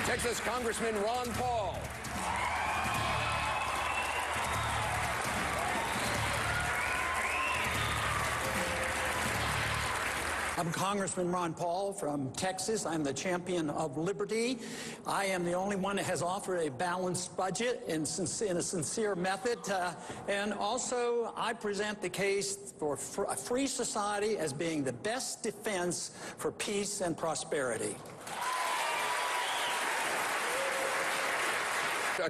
Texas Congressman Ron Paul. I'm Congressman Ron Paul from Texas. I'm the champion of liberty. I am the only one that has offered a balanced budget in a sincere method. And also, I present the case for a free society as being the best defense for peace and prosperity.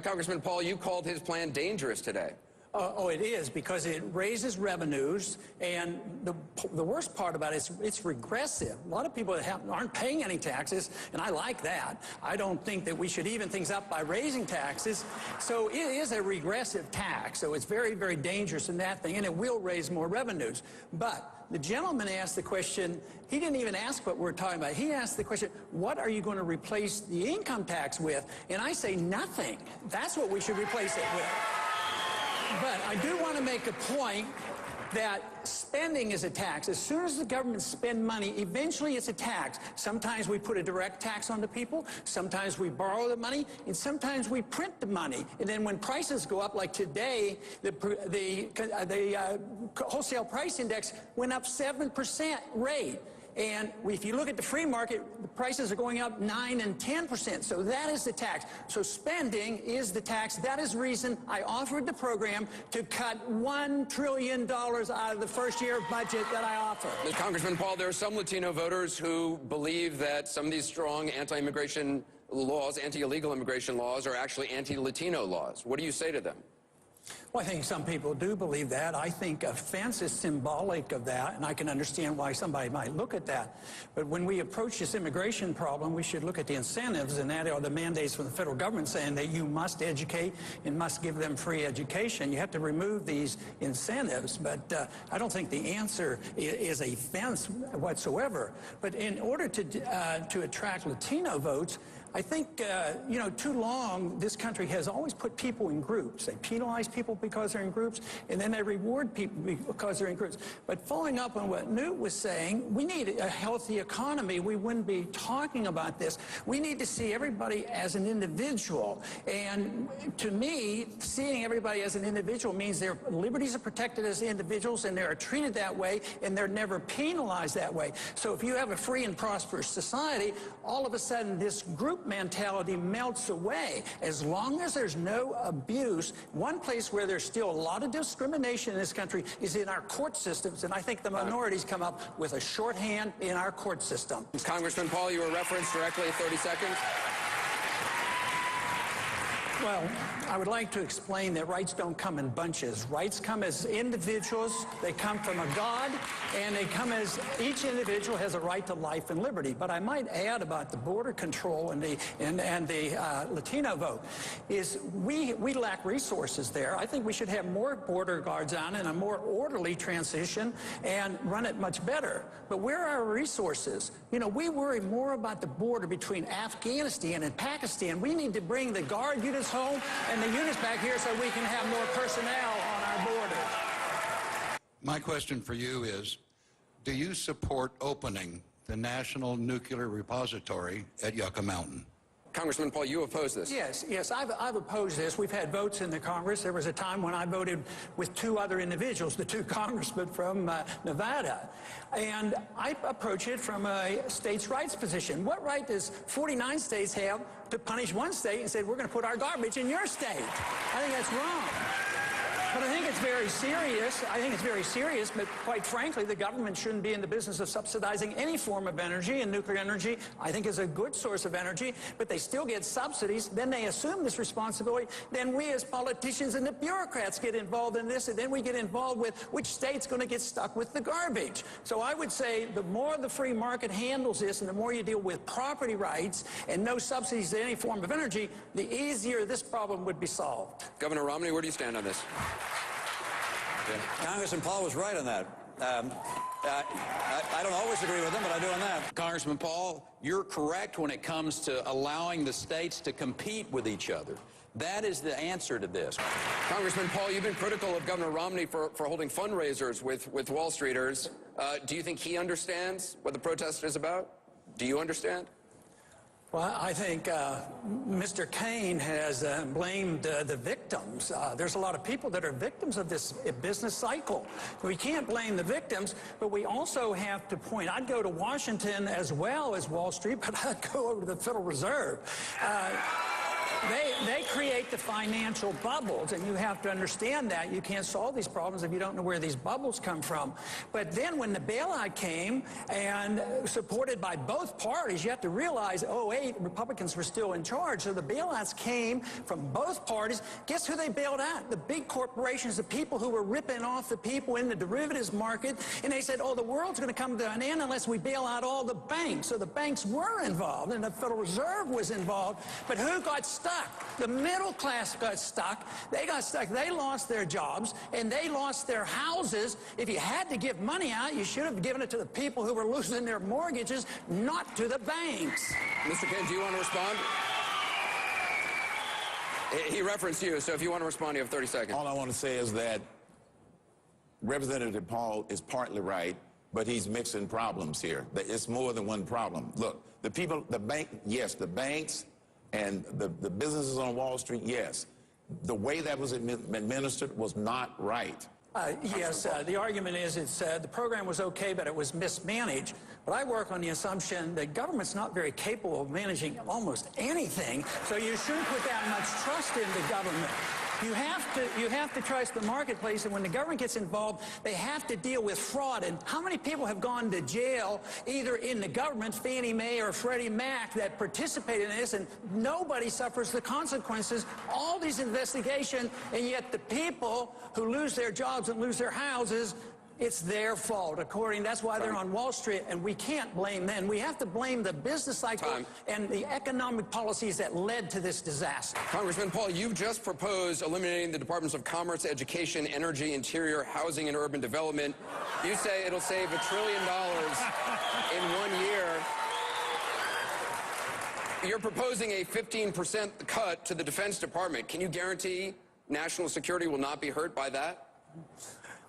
Congressman Paul, you called his plan dangerous today. Oh, it is, because it raises revenues, and the worst part about it is it's regressive. A lot of people aren't paying any taxes, and I like that. I don't think that we should even things up by raising taxes. So it is a regressive tax, so it's very, very dangerous in that thing, and it will raise more revenues. But the gentleman asked the question, he didn't even ask what we're talking about. He asked the question, what are you going to replace the income tax with? And I say nothing. That's what we should replace it with. But I do want to make a point that spending is a tax. As soon as the government spends money, eventually it's a tax. Sometimes we put a direct tax on the people, sometimes we borrow the money, and sometimes we print the money. And then when prices go up, like today, the wholesale price index went up 7% rate. And if you look at the free market, the prices are going up 9 and 10%. So that is the tax. So spending is the tax. That is the reason I offered the program to cut $1 trillion out of the first year budget that I offered. Congressman Paul, there are some Latino voters who believe that some of these strong anti-immigration laws, anti-illegal immigration laws, are actually anti-Latino laws. What do you say to them? Well, I think some people do believe that. I think offense is symbolic of that, and I can understand why somebody might look at that. But when we approach this immigration problem, we should look at the incentives, and that are the mandates from the federal government saying that you must educate and must give them free education. You have to remove these incentives, but I don't think the answer is a fence whatsoever. But in order to attract Latino votes, I think, too long, this country has always put people in groups. They penalize people because they're in groups, and then they reward people because they're in groups. But following up on what Newt was saying, we need a healthy economy. We wouldn't be talking about this. We need to see everybody as an individual. And to me, seeing everybody as an individual means their liberties are protected as individuals, and they're treated that way, and they're never penalized that way. So if you have a free and prosperous society, all of a sudden this group mentality melts away. As long as there's no abuse, one place where there's still a lot of discrimination in this country is in our court systems, and I think the minorities come up with a shorthand in our court system. Congressman Paul, you were referenced directly, 30 seconds. Well, I would like to explain that rights don't come in bunches. Rights come as individuals. They come from a God, and they come as each individual has a right to life and liberty. But I might add about the border control and the Latino vote is we lack resources there. I think we should have more border guards on and a more orderly transition and run it much better. But where are our resources? You know, we worry more about the border between Afghanistan and Pakistan. We need to bring the guard units home and the units back here so we can have more personnel on our borders. My question for you is, do you support opening the National Nuclear Repository at Yucca Mountain? Congressman Paul, you oppose this. Yes, I've opposed this. We've had votes in the Congress. There was a time when I voted with two other individuals, the two congressmen from Nevada. And I approach it from a states' rights position. What right does 49 states have to punish one state and say, we're going to put our garbage in your state? I think that's wrong. But I think it's very serious. But quite frankly, the government shouldn't be in the business of subsidizing any form of energy, and nuclear energy, I think, is a good source of energy, but they still get subsidies. Then they assume this responsibility. Then we as politicians and the bureaucrats get involved in this, and then we get involved with which state's going to get stuck with the garbage. So I would say the more the free market handles this, and the more you deal with property rights and no subsidies to any form of energy, the easier this problem would be solved. Governor Romney, where do you stand on this? Congressman Paul was right on that. I don't always agree with him, but I do on that. Congressman Paul, you're correct when it comes to allowing the states to compete with each other. That is the answer to this. Congressman Paul, you've been critical of Governor Romney for holding fundraisers with Wall Streeters. Do you think he understands what the protest is about? Do you understand? Well, I think Mr. Kane has blamed the victims. There's a lot of people that are victims of this business cycle. We can't blame the victims, but we also have to point. I'd go to Washington as well as Wall Street, but I'd go over to the Federal Reserve. They create the financial bubbles, and you have to understand that. You can't solve these problems if you don't know where these bubbles come from. But then when the bailout came, and supported by both parties, you have to realize, 2008, Republicans were still in charge, so the bailouts came from both parties. Guess who they bailed out? The big corporations, the people who were ripping off the people in the derivatives market, and they said, oh, the world's going to come to an end unless we bail out all the banks. So the banks were involved, and the Federal Reserve was involved, but who got stuck? The middle class got stuck. They got stuck. They lost their jobs, and they lost their houses. If you had to give money out, you should have given it to the people who were losing their mortgages, not to the banks. Mr. Kane, do you want to respond? He referenced you, so if you want to respond, you have 30 seconds. All I want to say is that Representative Paul is partly right, but he's mixing problems here. It's more than one problem. Look, the people, the banks, and the businesses on Wall Street, yes. The way that was administered was not right. Yes, the argument is the program was okay, but it was mismanaged. But I work on the assumption that government's not very capable of managing almost anything, so you shouldn't put that much trust into government. You have to trust the marketplace, and when the government gets involved, they have to deal with fraud. And how many people have gone to jail, either in the government, Fannie Mae or Freddie Mac, that participated in this, and nobody suffers the consequences? All these investigations, and yet the people who lose their jobs and lose their houses, it's their fault, that's why they're on Wall Street, and we can't blame them. We have to blame the business cycle and the economic policies that led to this disaster. Congressman Paul, you've just proposed eliminating the Departments of Commerce, Education, Energy, Interior, Housing, and Urban Development. You say it'll save $1 trillion in 1 year. You're proposing a 15% cut to the Defense Department. Can you guarantee national security will not be hurt by that?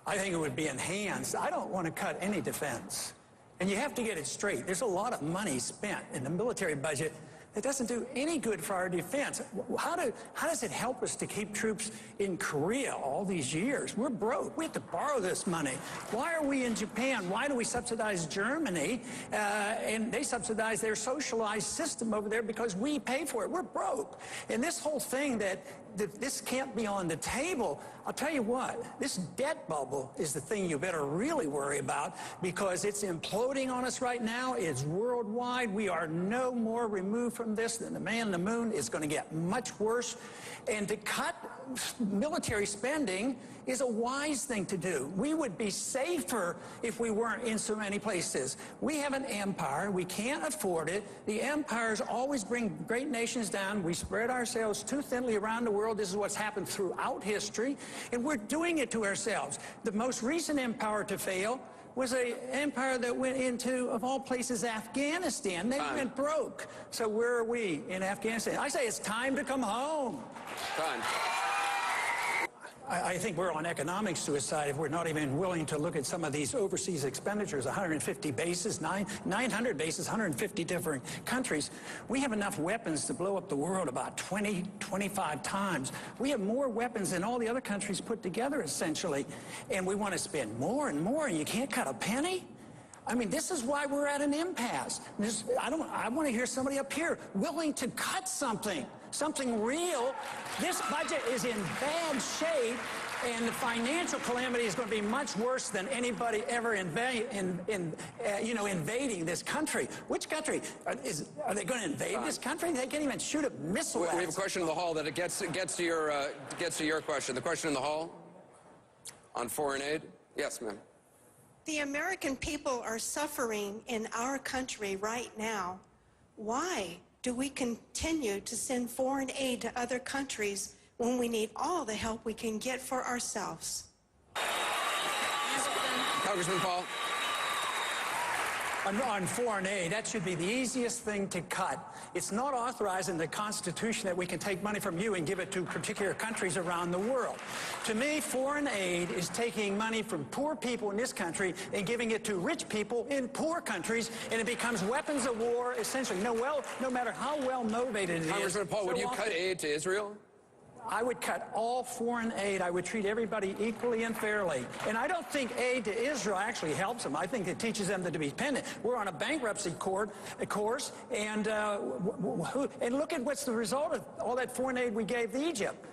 I think it would be enhanced. I don't want to cut any defense. And you have to get it straight. There's a lot of money spent in the military budget that doesn't do any good for our defense. How does it help us to keep troops in Korea all these years? We're broke. We have to borrow this money. Why are we in Japan? Why do we subsidize Germany? And they subsidize their socialized system over there because we pay for it. We're broke. And this whole thing that this can't be on the table, I'll tell you what, this debt bubble is the thing you better really worry about, because it's imploding on us right now. It's worldwide. We are no more removed from this than the man in the moon. It's going to get much worse. And to cut military spending is a wise thing to do. We would be safer if we weren't in so many places. We have an empire. We can't afford it. The empires always bring great nations down. We spread ourselves too thinly around the world. This is what's happened throughout history, and we're doing it to ourselves. The most recent empire to fail was an empire that went into, of all places, Afghanistan. They went broke. So where are we in Afghanistan? I say it's time to come home. I think we're on economic suicide if we're not even willing to look at some of these overseas expenditures, 150 bases, 900 bases, 150 different countries. We have enough weapons to blow up the world about 20, 25 times. We have more weapons than all the other countries put together, essentially. And we want to spend more and more, and you can't cut a penny? I mean, this is why we're at an impasse. I want to hear somebody up here willing to cut something real. This budget is in bad shape, and the financial calamity is going to be much worse than anybody ever invading this country. Which country? Are they going to invade this country? They can't even shoot a missile at us. We have a question in the hall that gets to your question. The question in the hall on foreign aid. Yes, ma'am. The American people are suffering in our country right now. Why do we continue to send foreign aid to other countries when we need all the help we can get for ourselves? Congressman Paul. On foreign aid, that should be the easiest thing to cut. It's not authorized in the Constitution that we can take money from you and give it to particular countries around the world. To me, foreign aid is taking money from poor people in this country and giving it to rich people in poor countries, and it becomes weapons of war, essentially. No matter how well motivated it is. Congressman Paul, would you cut aid to Israel? I would cut all foreign aid. I would treat everybody equally and fairly. And I don't think aid to Israel actually helps them. I think it teaches them to be dependent. We're on a bankruptcy course, and look at what's the result of all that foreign aid we gave to Egypt.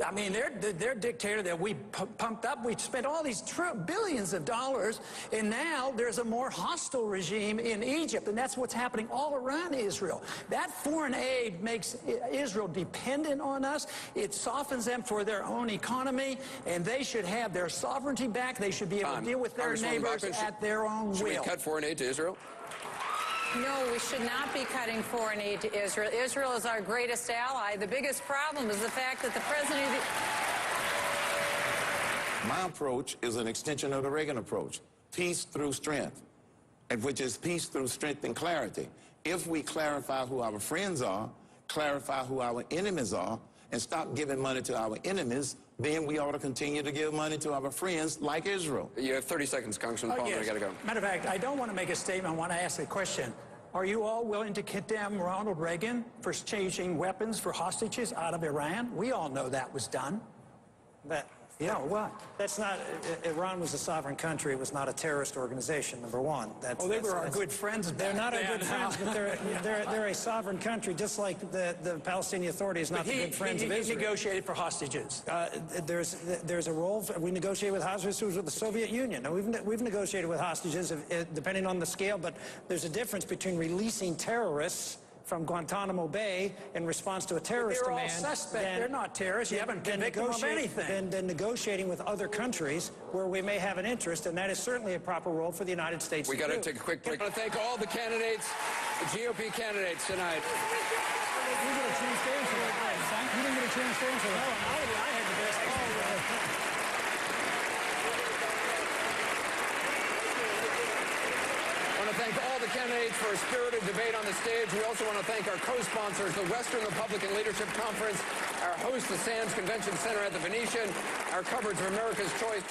I mean, their dictator that we pumped up, we spent all these billions of dollars, and now there's a more hostile regime in Egypt, and that's what's happening all around Israel. That foreign aid makes Israel dependent on us. It softens them for their own economy, and they should have their sovereignty back. They should be able to deal with their neighbors at their own will. Should we cut foreign aid to Israel? No, we should not be cutting foreign aid to Israel. Israel is our greatest ally. The biggest problem is the fact that the president of the... My approach is an extension of the Reagan approach. Peace through strength, and which is peace through strength and clarity. If we clarify who our friends are, clarify who our enemies are, and stop giving money to our enemies, then we ought to continue to give money to our friends like Israel. You have 30 seconds, Congressman Paul. Yes. I got to go. Matter of fact, I don't want to make a statement. I want to ask a question. Are you all willing to condemn Ronald Reagan for changing weapons for hostages out of Iran? We all know that was done. Yeah, what? That's not, Iran was a sovereign country. It was not a terrorist organization, number one. They were our good friends. They're not our good friends, but they're a sovereign country, just like the Palestinian Authority is not the good friends of Israel. He negotiated for hostages. There's a role, we negotiated with hostages with the Soviet Union. Now, we've negotiated with hostages, depending on the scale, but there's a difference between releasing terrorists from Guantanamo Bay in response to a terrorist demand. They're all suspect. They're not terrorists. You haven't convicted them of anything. Then negotiating with other countries where we may have an interest, and that is certainly a proper role for the United States We to do. got to take a quick break. I want to thank all the candidates, the GOP candidates tonight. You didn't get a chance to answer that. You didn't get a chance to answer that. I had the best. Thank all the candidates for a spirited debate on the stage. We also want to thank our co-sponsors, the Western Republican Leadership Conference, our host, the Sands Convention Center at the Venetian, our coverage of America's Choice.